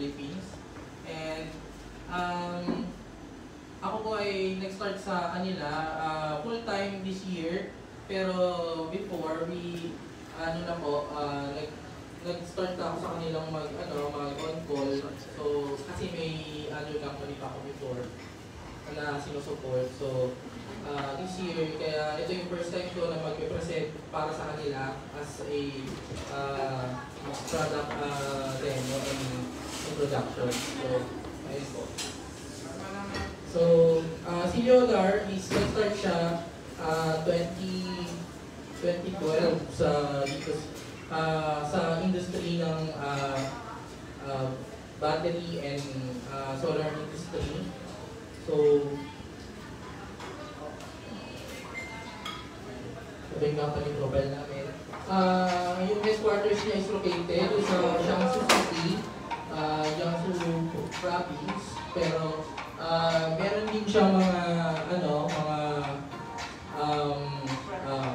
Philippines. And ako po ay nag-start sa kanila full-time this year. Pero before, nag-start ako sa kanilang mag-on-call. So, kasi may company pa ako before na sinusupport. So, this year, kaya ito yung first time ko na mag-present para sa kanila as a product demo and introduction. So, ayun po. So, si Leodar is nag-start siya 2012 sa industry ng battery and solar industry. So, sabihin nga pa yung profile namin. Yung headquarters niya is located sa Jiangsu City, Jiangsu Province. Pero meron din siya mga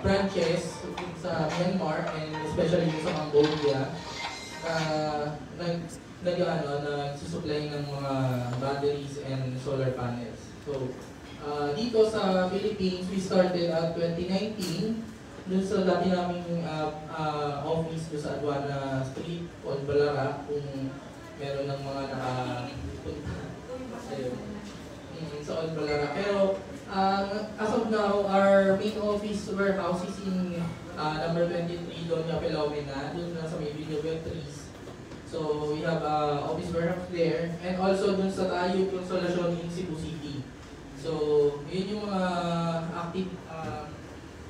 branches sa Myanmar and especially sa Cambodia. Nagsusupply ng mga batteries and solar panels. So, dito sa Philippines, we started at 2019 dun sa dati naming office doon sa Aduana Street, on Balara, kung meron ng mga nakapunta sa on Balara. Pero as of now, our main office warehouse is in number 23 Doña Pelomena, dun sa may Video Batteries. So we have office warehouse there, and also dun sa Tayo Consolacion in Cebu City. So yun yung mga active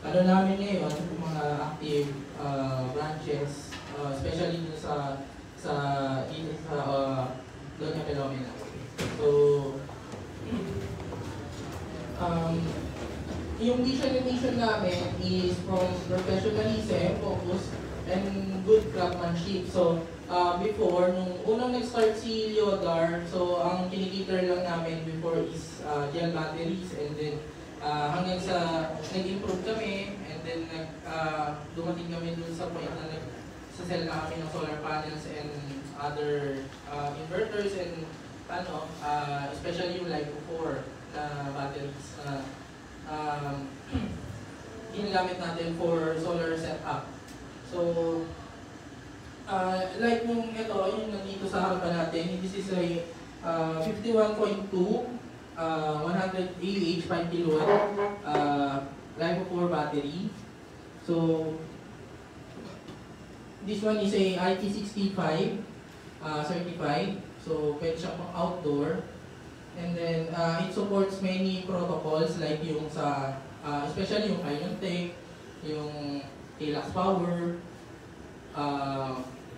namin ngayon, yung mga active branches, especially dun sa Doña Pelomena. So yung vision and mission namin is from professionalism, focus, and good craftsmanship. So, before, nung unang nag-start si Leodar, so ang kinikater lang namin before is gel batteries, and then hanggang sa nag-improve kami, and then dumating kami dun sa point na nag-sell na kami ng solar panels and other inverters and especially yung LiFePO4 na batteries na ginagamit natin for solar setup. So, like yung nandito sa harapan natin, this is a 51.2 100 AH 5 kilowatt LiFePO4 battery. So, this one is a IP65 certified. So, pwede siya pang outdoor. And then, it supports many protocols like yung sa, especially yung Iontech, yung Kilax Power,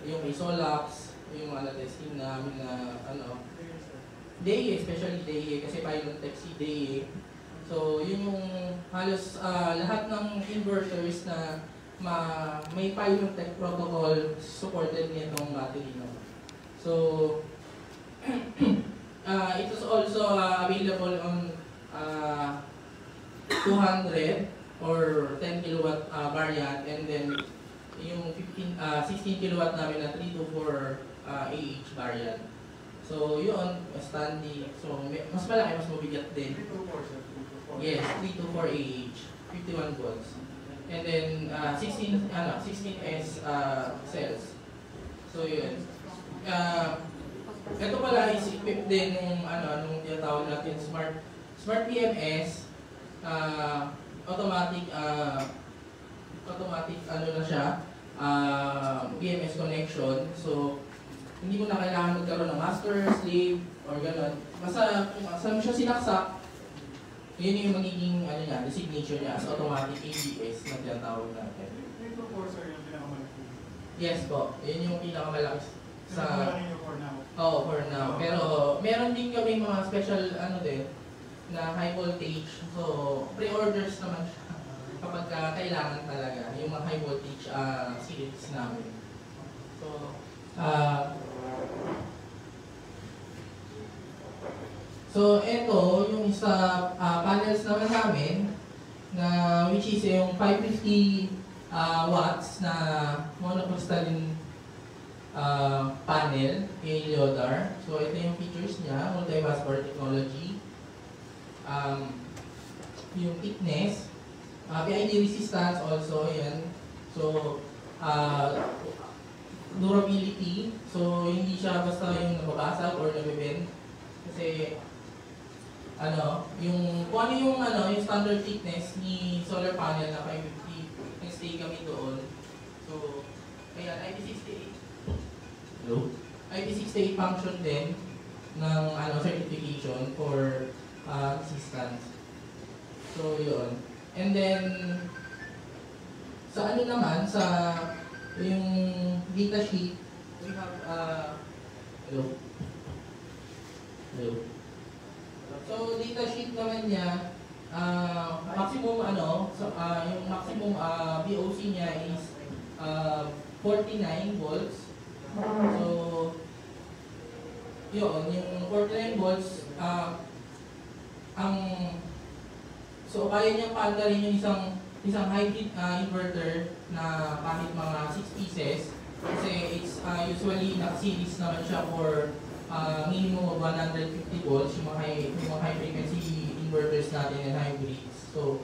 yung Isolax, yung testing namin na DE, especially DE, kasi Iontech si DE. So, yun yung halos lahat ng inverters na may Iontech protocol supported nitong battery. No? So, it is also available on 200 or 10 kilowatt variant, and then yung 16 kilowatt namin na 324 AH variant. So yun, standing. So mas malaki, mas mabigat din. 324. Yes, 324 AH, 51 volts. And then 16S cells. So yun. Ito pala is equipped din nung tinatawag natin smart BMS, automatic na siya, BMS connection. So hindi mo na kailangan magkaroon ng master, slave, or gano'n. Basta kung saan mo siya sinaksak, yun yung magiging designation niya as automatic ABS na tinatawag natin. Ito po sir yung pinakamalaki? Yes po, yun yung pinakamalaki sa... Oo, for now. Pero meron din kami mga special din na high voltage. So pre-orders naman siya kapag kailangan talaga yung mga high voltage series namin. So ito yung sa panels naman namin na which is yung 550 watts na monocrystalline panel kay Leodar. So ito yung features niya, multi-busbar technology. Yung thickness, PID resistance also, yan. So, durability, so hindi siya basta yung nababasag or nabibend. Kasi, kung ano yung standard thickness ni solar panel na 550, nag-stay kami doon. So, ayan, IP68. Hello? IP68 function din ng certification for resistance. So, yun. And then, sa yung data sheet, we have, hello? Hello? So, data sheet naman niya, maximum yung maximum VOC niya is 49 volts. So, yun, yung 49 volts, so kaya niyang paandarin yung isang hybrid inverter na kahit mga 6 pieces kasi it's usually naka-series naman siya for minimum of 150 volts yung mga high frequency inverters natin and hybrids. So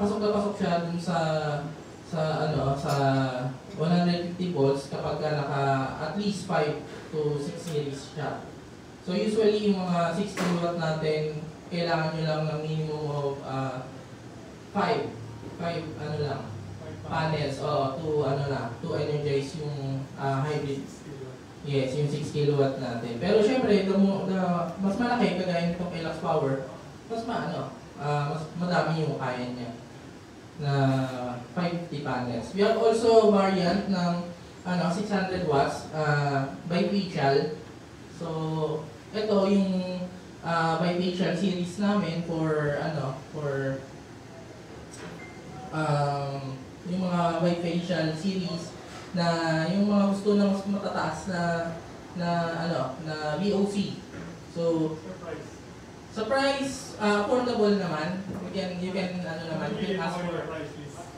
pasok na pasok siya dun sa 150 volts kapag naka at least 5 to 6 series siya. So usually yung mga 6 kW natin kailangan nyo lang ng minimum of 5 panels to energize yung hybrid. Yes, yung 6 kW natin. Pero syempre, mas malaki kagaya nitong kay Lux Power, mas madami yung kaya niya na 550 panels. We have also variant ng 600 watts bifacial. So, ito yung bifacial series namin for yung mga bifacial series na yung mga gusto na mas matataas na VOC. So sa price affordable naman. You can ask for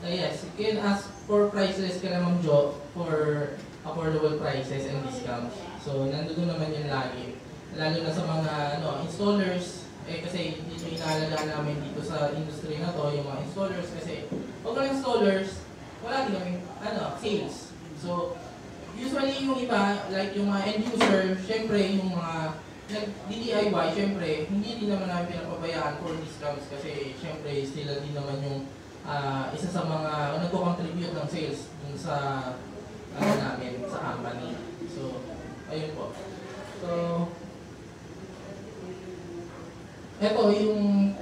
yes, you can ask for prices ka naman Joe for affordable prices and discounts. So nandoon naman yun lagi. Lalo na sa mga installers, kasi dito inaalagaan namin dito sa industry na to, yung mga installers kasi pag mga installers, wala din kami sales. So usually yung iba, like yung mga end user, syempre yung mga nag-DIY, syempre hindi din naman namin pinapabayaan for discounts kasi syempre sila din naman yung isa sa mga nagko-contribute ng sales dun sa namin, sa company. So ayun po. So ito yung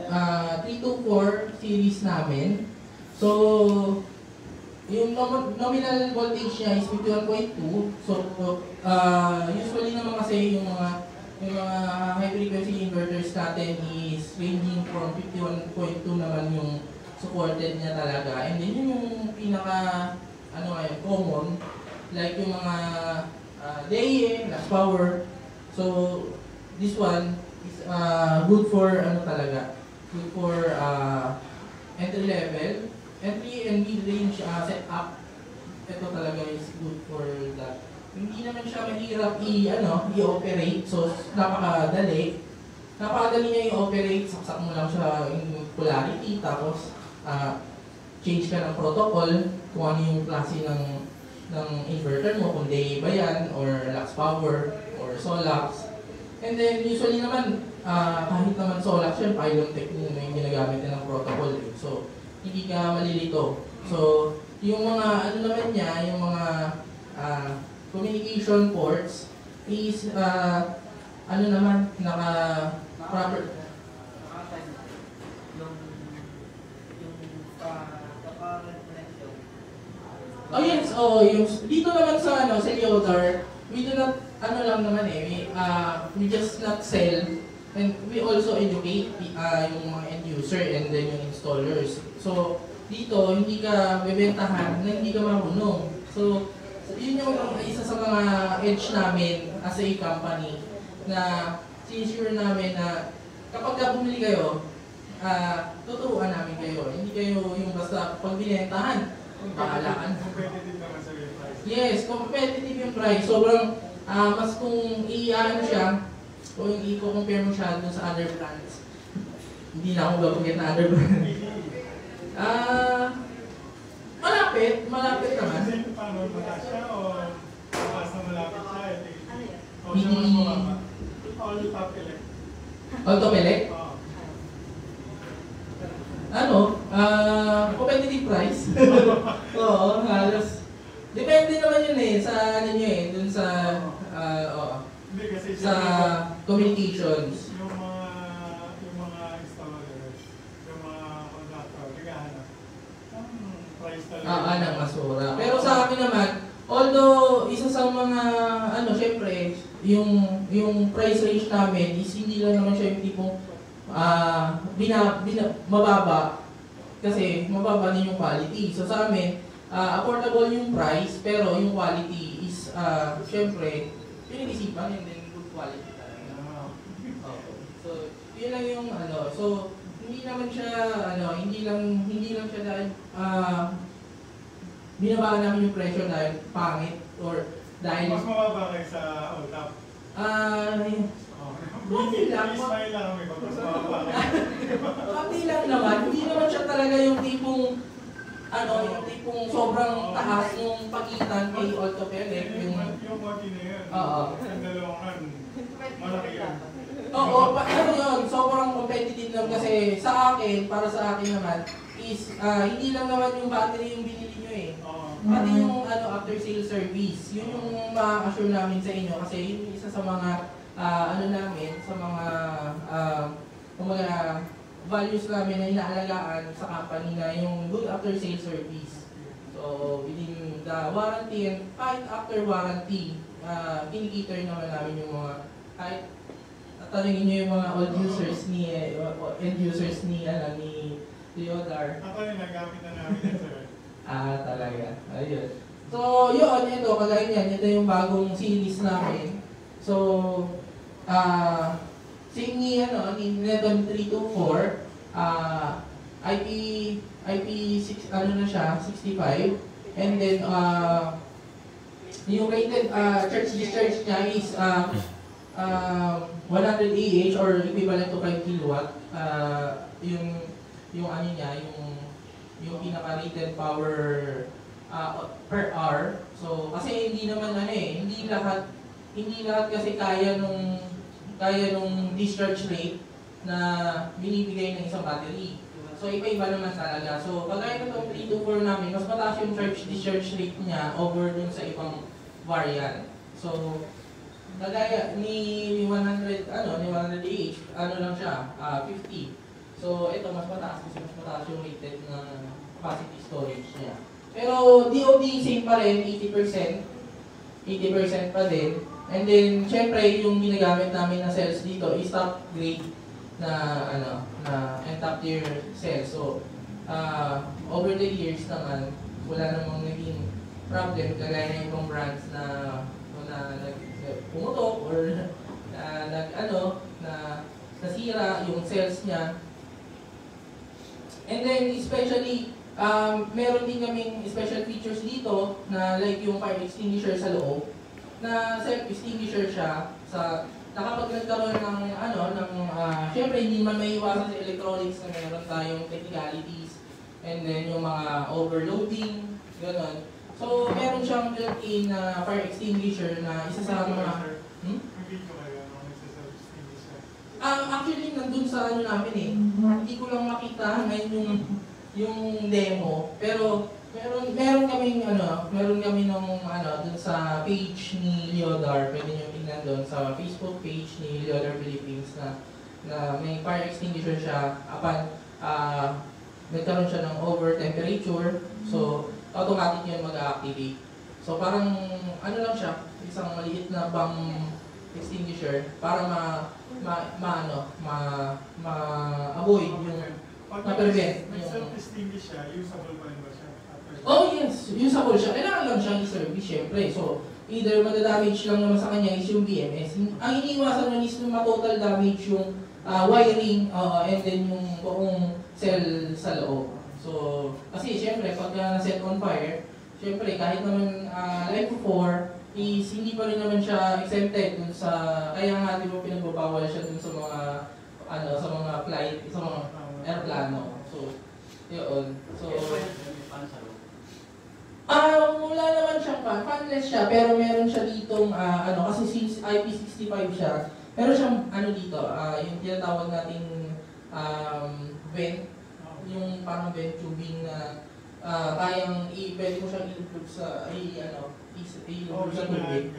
324 series namin. So, yung nominal voltage niya is 51.2. So, usually naman kasi yung mga high frequency inverters natin is ranging from 51.2 naman yung supported niya talaga. And then yung pinaka common, like yung mga DAE, Lux Power. So, this one is good for good for entry level, entry and mid-range setup. Ito talaga is good for that. Hindi naman siya mahirap i-operate, so napakadali. Napakadali niya i-operate, saksak mo lang siya yung polarity, tapos change ka ng protocol kung ano yung klase ng inverter mo, kung DAE ba yan, or Lux Power, or Solax. And then usually naman, kahit naman Solax yan, Pylontech yung ginagamit nilang protocol. So, hindi ka malilito. So, yung mga naman niya, yung mga communication ports is naka-proper. Oh yes, dito naman sa Leodar, we do not we just not sell, and we also educate yung mga end user and then yung installers. So dito hindi ka bebentahan na hindi ka marunong. So yun yung isa sa mga edge namin as a company na sinsure namin na kapag bumili kayo, tuturuan namin kayo. Hindi kayo yung basta pag binentahan, bahalaan. Competitive naman sa real price. Yes, competitive yung price. Sobrang, mas kung i-ano siya, kung i-compare mo siya dun sa other brands. Hindi na ako babagyan na other brands. Malapit naman. Kasi paano, mataas siya o mataas na malapit siya? O siya mas Hindi. mababa? All top elect. Automelec? Oo. Competitive price. Oo, halos. Depende naman yun sa ano nyo dun sa, Hindi kasi sa communications. yung mga installers, yung mga contractor, naghahanap ang price talaga. Ng masura. Pero sa akin naman, although isa sa mga, syempre, yung price range namin is hindi lang naman siya yung tipong mababa. Kasi mababa din yung quality. So sa amin, affordable yung price, pero yung quality is, syempre, pinag-isipan and then good quality talaga. Okay. So, yun lang yung so, hindi naman siya, hindi lang siya dahil, binabaan namin yung presyo dahil pangit or dahil... Mas mababa kayo sa all top. Konti lang. Smile lang kami pag mas mababa kayo. Konti lang naman. Hindi naman siya talaga yung tipong yung tipong sobrang taas yung pagitan kay Automelec. Yung konti na yun. Oo. Ang dalawang malaki yun. Oo, yun, sobrang competitive lang kasi sa akin, para sa akin naman, is hindi lang naman yung battery yung binili nyo pati yung after sale service. Yun yung ma-assure namin sa inyo kasi yun yung isa sa mga namin, sa mga values namin na inaalagaan sa company na yung good after sale service. So, within the warranty and kahit after warranty, kinikater naman namin yung mga kahit tanungin nyo yung mga old users ni end users ni Leodar. Ako yung nagamit na namin yan, sir. Talaga. Ayun. So, yun, ito, kagaya niyan, ito yung bagong series namin. So, same ni Neton 324, IP6, na siya, 65. And then, yung rated charge discharge niya is 100 AH or equivalent to 5 kilowatt. Yung niya, yung pinaka-rated power per hour. So, kasi hindi naman hindi lahat kasi kaya nung discharge rate na binibigay ng isang battery. So, iba-iba naman talaga. So, kagaya nitong 324 namin, mas mataas yung charge-discharge rate niya over dun sa ibang variant. So, kagaya ni 100 AH, lang siya, 50. So, ito mas mataas kasi mas mataas yung rated na capacity storage niya. Pero DOD same pa rin, 80% pa din. And then, syempre, yung ginagamit namin na cells dito is top grade na and top tier cells. So, over the years naman, wala namang naging problem kagaya ng ibang brands na pumutok or nasira yung cells niya. And then, especially, meron din kaming special features dito na like yung fire extinguisher sa loob na self-extinguisher siya na kapag nagkaroon ng syempre hindi man maiiwasan sa electronics na meron tayong technicalities and then yung mga overloading, gano'n. So, meron siyang built-in na fire extinguisher na isa sa mga... Actually, nandun sa namin hindi ko lang makita ngayon yung demo, pero meron kami nung dun sa page ni Leodar, pwede nyo tingnan dun sa Facebook page ni Leodar Philippines na may fire extinguisher siya upon nagkaroon siya ng over temperature, so automatic yun mag-activate. So parang lang siya, isang maliit na bomb extinguisher para ma-avoid yung ma-prevent yung... self-extinguish siya, usable pa rin ba siya? Oh yes, usable siya. Kailangan lang siyang i-service syempre. So, either madadamage lang naman sa kanya is yung BMS. Ang iniiwasan nun is yung ma-total damage yung wiring and then yung buong cell sa loob. So, kasi syempre, pag na-set on fire, syempre kahit naman like before, is hindi pa rin naman siya exempted dun sa, kaya nga di ba pinagbabawal siya dun sa mga, sa mga flight, sa mga aeroplano. So, yun. So, wala naman siyang fanless siya, pero meron siya ditong, kasi since IP65 siya, meron siyang, dito, yung tinatawag nating vent, yung parang vent tubing na kayang pwede mo siyang i-improve sa, i-improve sa tubig.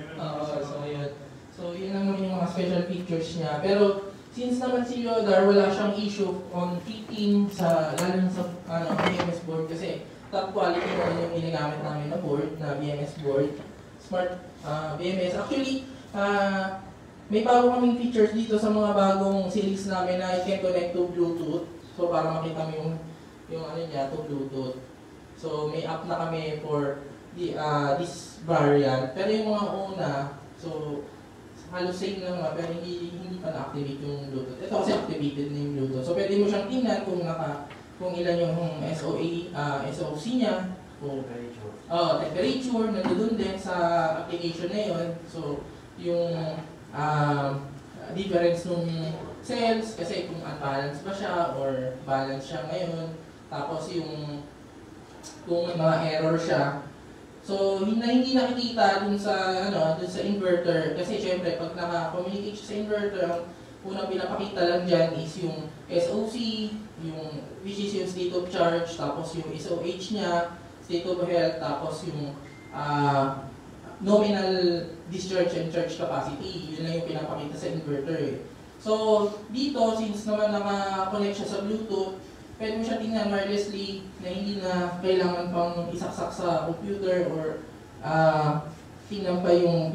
So, yun. So, yun naman yung mga special features niya. Pero, since naman si Yodar, wala siyang issue on fitting sa, lalo sa, BMS board kasi, top quality na yung ginagamit namin na board, na BMS board. Smart BMS. Actually, may bago kaming features dito sa mga bagong series namin na you can connect to Bluetooth. So, para makita mo yung niya, to Bluetooth. So, may app na kami for this variant. Pero yung mga una, so, halos same lang nga, pero hindi pa na-activate yung Bluetooth. Ito kasi activated na yung Bluetooth. So, pwede mo siyang tingnan kung ilan yung SOC niya, o temperature, nandoon din sa application na yun. So, yung difference ng cells, kasi kung unbalanced ba siya or balance siya ngayon. Tapos yung kung may mga error siya. So, hindi nakikita dun sa inverter, kasi syempre pag naka-communicate siya sa inverter, ang unang pinapakita lang dyan is yung SOC, which is yung state of charge, tapos yung SOH niya, state of health, tapos yung nominal discharge and charge capacity. Yun lang yung pinapakita sa inverter. So, dito, since naman naka-connect siya sa Bluetooth, pwede mo siya tingnan wirelessly na hindi na kailangan pang isaksak sa computer or tingnan pa yung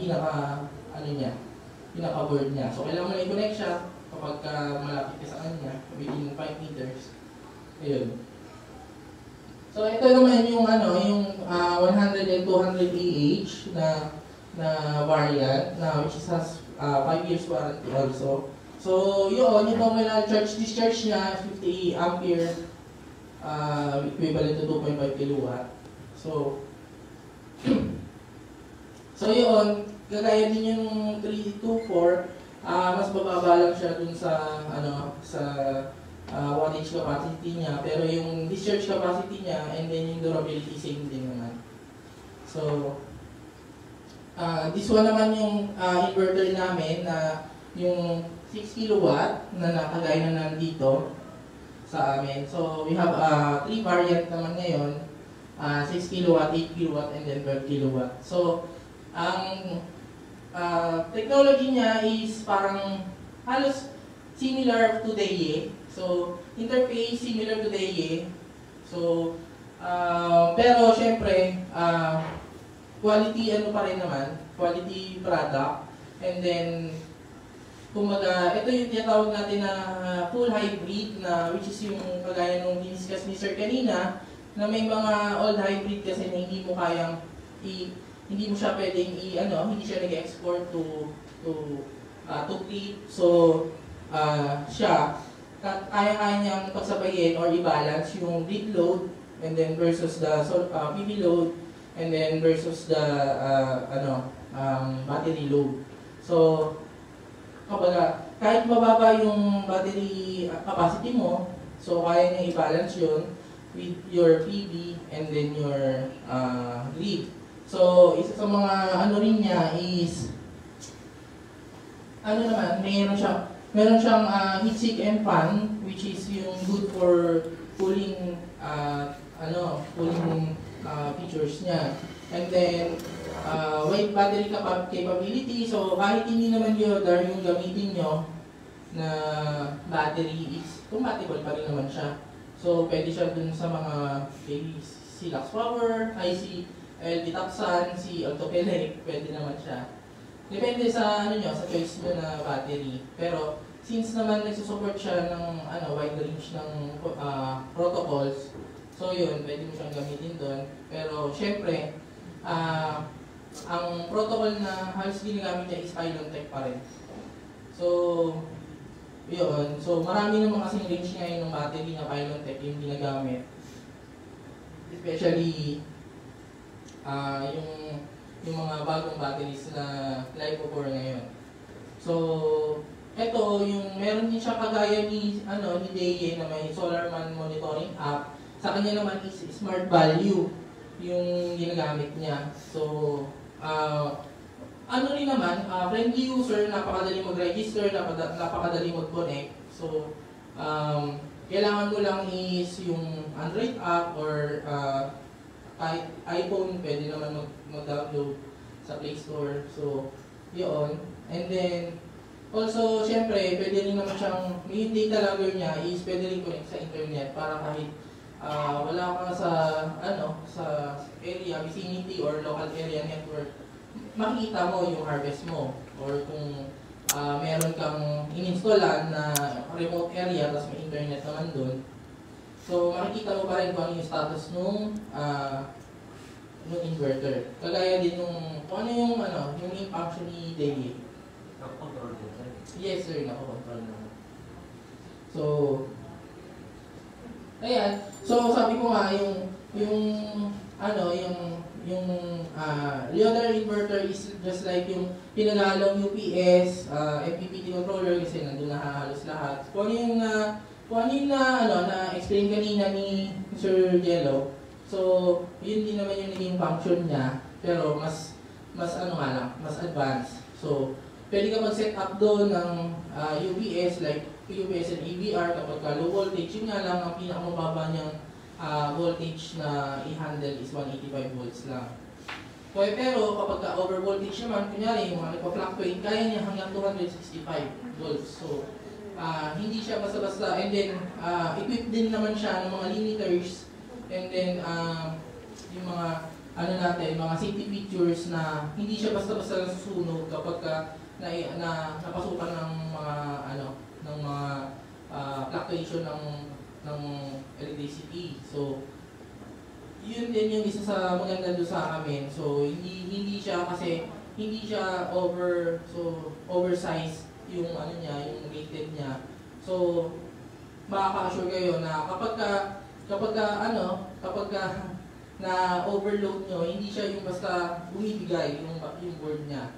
pinaka-board niya. So, kailangan mo na i-connect siya kapag malapit ka sa kanya, within 5 meters. Ayun. So, ito naman yung 100 and 200 AH na variant, which has 5 years warranty also. So, yun, yung nominal charge-discharge niya, 50 ampere, equivalent to 2.5 kilowatt. So, yun, kagaya din yung 324, mas bababa lang siya dun sa, wattage capacity niya, pero yung discharge capacity niya, and then yung durability, same din naman. So, this one naman yung inverter namin na yung 6 kilowatt na nakagaya na nandito sa amin. So, we have 3 variant naman ngayon. 6 kilowatt, 8 kilowatt, and then 12 kilowatt. So, ang technology niya is parang halos similar to DEA. So, interface similar to DEA. So, pero syempre, quality pa rin naman, quality product. And then, kumbaga, ito yung tinatawag natin na full hybrid na which is yung kagaya nung diniscuss ni Sir kanina na may mga old hybrid kasi na hindi mo kayang hindi mo siya pwedeng hindi siya nag-export to clip. So, siya kaya-kaya niyang pagsabayin or i-balance yung grid load and then versus the PV load and then versus the battery load. So, kapag kahit mababa yung battery capacity mo, so kaya niya i-balance yun with your PV and then your grid. So, isa sa mga rin niya is meron siyang heatsink and fan, which is yung good for cooling features niya. And then wide battery capability. So kahit hindi naman Yodar yung gamitin nyo na battery is compatible pa rin naman siya. So pwede siya dun sa mga si Lux Power, si LG Tacsan, si Altopelec, pwede naman siya. Depende sa sa choice nyo na battery. Pero since naman nagsusupport siya ng wide range ng protocols, so yun, pwede mo siyang gamitin doon. Pero syempre, ang protocol na halos ginagamit niya is Pylontech pa rin. So, yun. So, marami naman kasing range ngayon ng battery na Pylontech yung ginagamit. Especially yung mga bagong batteries na LiPo4 ngayon. So, ito, yung meron din siya kagaya ni Deye na may SolarMan monitoring app. Sa kanya naman is Smart Value yung ginagamit niya. So, rin naman, friendly user, napakadali mag-register, napakadali mag-connect. So, kailangan mo lang is yung Android app or kahit iPhone, pwede naman mag-download sa Play Store. So, yun. And then, also, syempre, pwede rin naman siyang, yung data logger niya is pwede rin connect sa internet para kahit wala ka sa area, vicinity or local area network, makita mo yung harvest mo. Or kung meron kang in-installan na remote area tapos may internet naman doon, so makikita mo pa rin kung ano yung status nung inverter. Kagaya din kung ano yung main function ni Deye. Nakakontrol din sir? Yes sir, nakakontrol naman. So, ayan. So sabi ko nga yung Leonard inverter is just like yung pinaghalong UPS, MPPT controller kasi nandun na halos lahat. Kung ano yung na-explain kanina ni Sir Jello, so yun din naman yung naging function niya, pero mas advanced. So, pwede ka mag-set up doon ng UPS like UPS and EVR kapag low voltage. Yun nga lang, ang pinakamababa niyang voltage na i-handle is 185 volts lang. Pero kapag over voltage naman, kunyari yung nagpa-fluctuate, kaya niya hanggang 265 volts. So, hindi siya basta-basta. And then, equipped din naman siya ng mga limiters. And then, yung mga mga safety features na hindi siya basta-basta nasusunog kapag napasukan ng mga fluctuation ng electricity. So, yun din yung isa sa maganda doon sa amin. So, hindi siya oversized yung yung rated niya. So, makaka-assure kayo na kapag na overload nyo, hindi siya yung basta bumibigay yung board niya.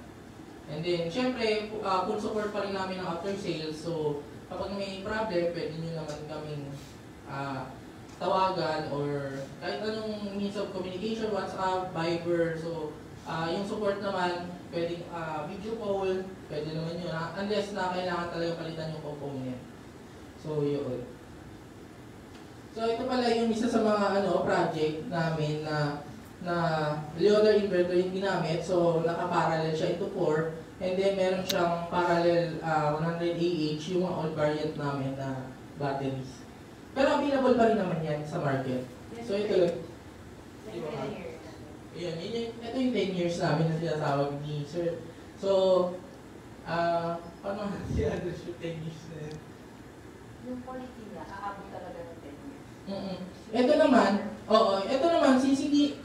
And then, syempre, full support pa rin namin ng after sales. So, kapag may problem, pwede nyo naman kaming tawagan or kahit anong means of communication, WhatsApp, Viber. So, yung support naman, pwedeng video call, pwede naman yun. Unless na kailangan talaga palitan yung component. So, yun. So, ito pala yung isa sa mga project namin na Leonard inverter yung ginamit. So, naka-parallel siya into 4. And then, meron siyang parallel 100AH, yung mga all variant namin na batteries. Pero available pa rin naman yan sa market. So, ito lang. Ito yung 10 years namin na sinasawag ni Sir. So, paano natin i-address yung 10 years na yun? Yung quality niya, aabot talaga ng 10 years. Ito naman, since hindi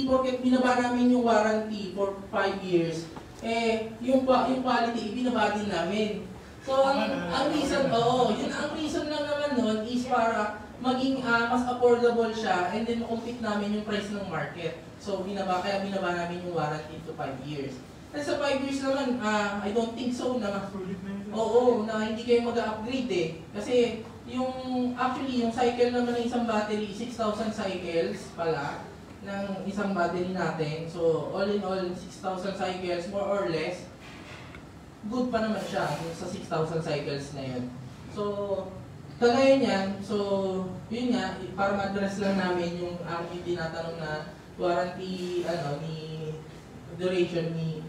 porket binaba namin yung warranty for 5 years, yung quality, binaba din namin. So, ang reason lang naman nun is para maging mas affordable siya and then compete namin yung price ng market. So, kaya binaba namin yung warranty to 5 years. At sa 5 years naman, I don't think so na hindi kayo mag-upgrade Kasi actually, yung cycle naman ng isang battery, 6,000 cycles pala ng isang battery natin. So, all in all, 6,000 cycles, more or less, good pa naman siya sa 6,000 cycles na yun. So, kagaya niyan, yun nga, para ma-address lang namin yung aking tinatanong na warranty, duration ni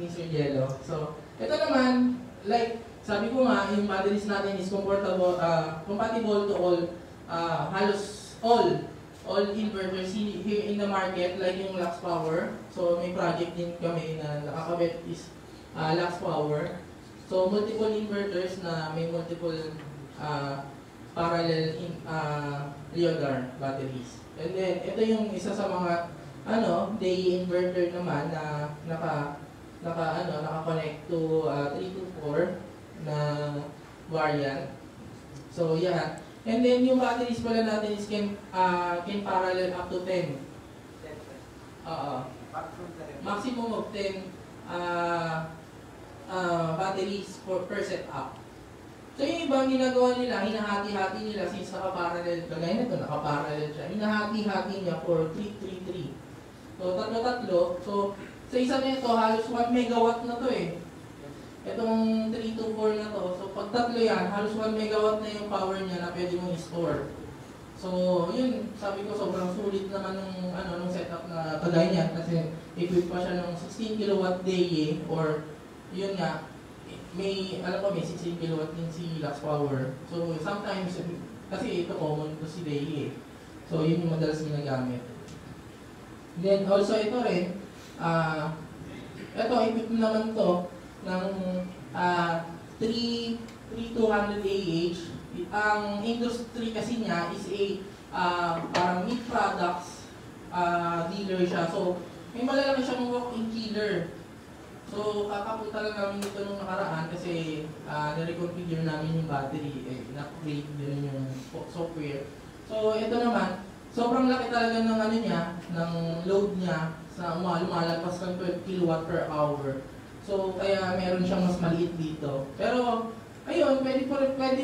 Sir Jello. So, ito naman, like, sabi ko nga, yung batteries natin is compatible to all, halos all inverters here in the market, like yung Lux Power. So, may project din kami na nakakabit is Lux Power. So, multiple inverters na may multiple parallel Leonard batteries. And then, ito yung isa sa mga Deye inverter naman na naka-connect to 324 na variant. So, yeah. And then yung batteries pala natin is can parallel up to 10. Maximum of 10 batteries per setup. So yung ibang ginagawa nila, hinahati-hati nila since naka-parallel, kagaya nito, naka-parallel siya. Hinahati-hati niya for 333. So tatlo-tatlo. So sa isa nito, halos 1 megawatt na to eh. Itong 324 na to. So pag tatlo yan, halos 1 megawatt na yung power niya na pwede mong i-store. So yun, sabi ko sobrang sulit naman nung setup na kagaya niya kasi equip pa siya ng 16 kilowatt day or yun nga, may 16 kilowatt din si Lux Power. So sometimes, kasi ito common to si daily eh. So yun yung madalas ginagamit. Then also ito rin, ito equip naman to ng 3200 AH. Ang industry kasi niya is parang meat products dealer siya. So may malalaki siyang walk-in chiller. So, kakapunta lang namin dito nung nakaraan kasi nire-configure namin yung battery, na-upgrade din yung software. So, ito naman, sobrang laki talaga ng niya, ng load niya sa lumalagpas ng 12 kilowatt per hour. So, kaya meron siyang mas maliit dito. Pero, ayun, pwede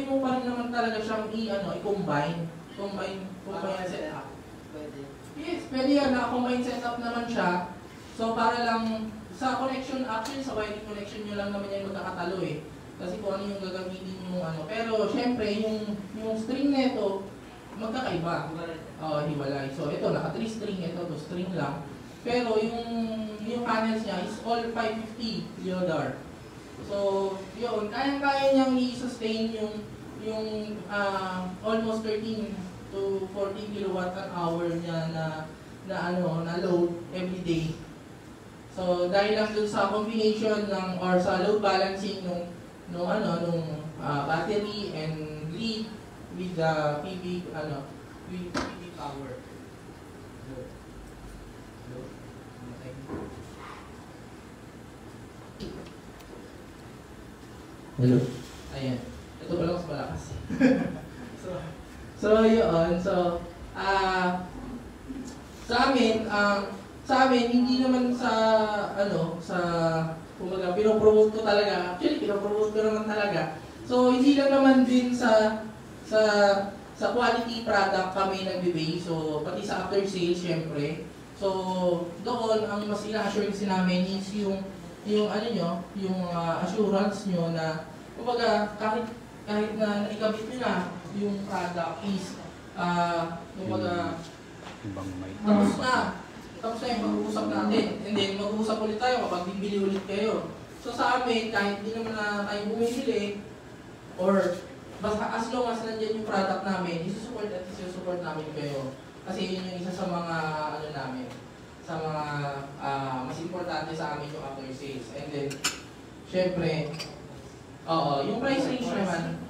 mo pa rin naman talaga siyang i-combine. Combine setup. Pwede. Yes, pwede yan. Naka-combine setup naman siya. So, para lang sa connection, actually sa wiring connection nyo lang naman yan magkakatalo eh. Kasi kung ano yung gagamitin yung Pero syempre, yung string nito magkakaiba. Hiwalay. So ito, naka 3 string, ito 2 string lang. Pero yung panels niya is all 550 Leodar. So yun, kaya niyang i-sustain yung almost 13 to 14 kilowatt an hour niya na load every day. So dahil lang dun sa combination or sa load balancing nung battery and lead with the PV power. Hello. Ayan. Ito pala mas malakas. So yun. So sa amin, hindi naman kumbaga, pinopromote ko talaga. Actually, pinopromote ko naman talaga. So, hindi lang naman din sa quality product kami nagbe-base. So, pati sa after sales, syempre. So, doon, ang mas ina-assurance namin is yung assurance nyo na, kumbaga, kahit na naikabit nyo na yung product is, kumbaga, tapos na yung mag-uusap natin. And then, mag-uusap ulit tayo kapag bibili ulit kayo. So sa amin, kahit di naman na tayo bumibili, or basta as long as nandiyan yung product namin, isusupport namin kayo. Kasi yun yung isa sa mga, namin, sa mga mas importante sa amin yung after sales. And then, syempre, yung price range naman,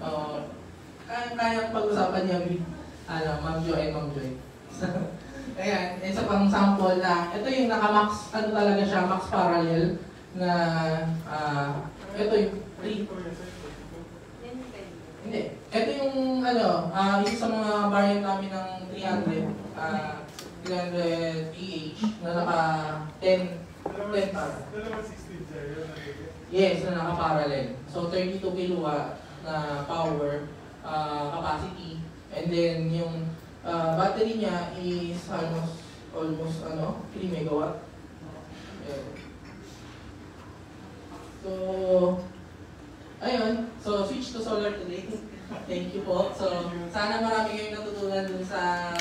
kaya pag-usapan niya with, Ma'am Jo and Ma'am Joy. Ayan, isa pang sample na, ito yung naka-max, talaga siya, max parallel, na, ito yung, hindi, ito yung, yung sa mga variant namin ng 300 EH, na naka 10 par. Yes, na naka-parallel. So, 32 kilowatt na power, capacity, and then yung, battery niya is almost 3 megawatt. So, ayun. So, switch to solar today. Thank you po. So, sana marami kayong natutunan dun sa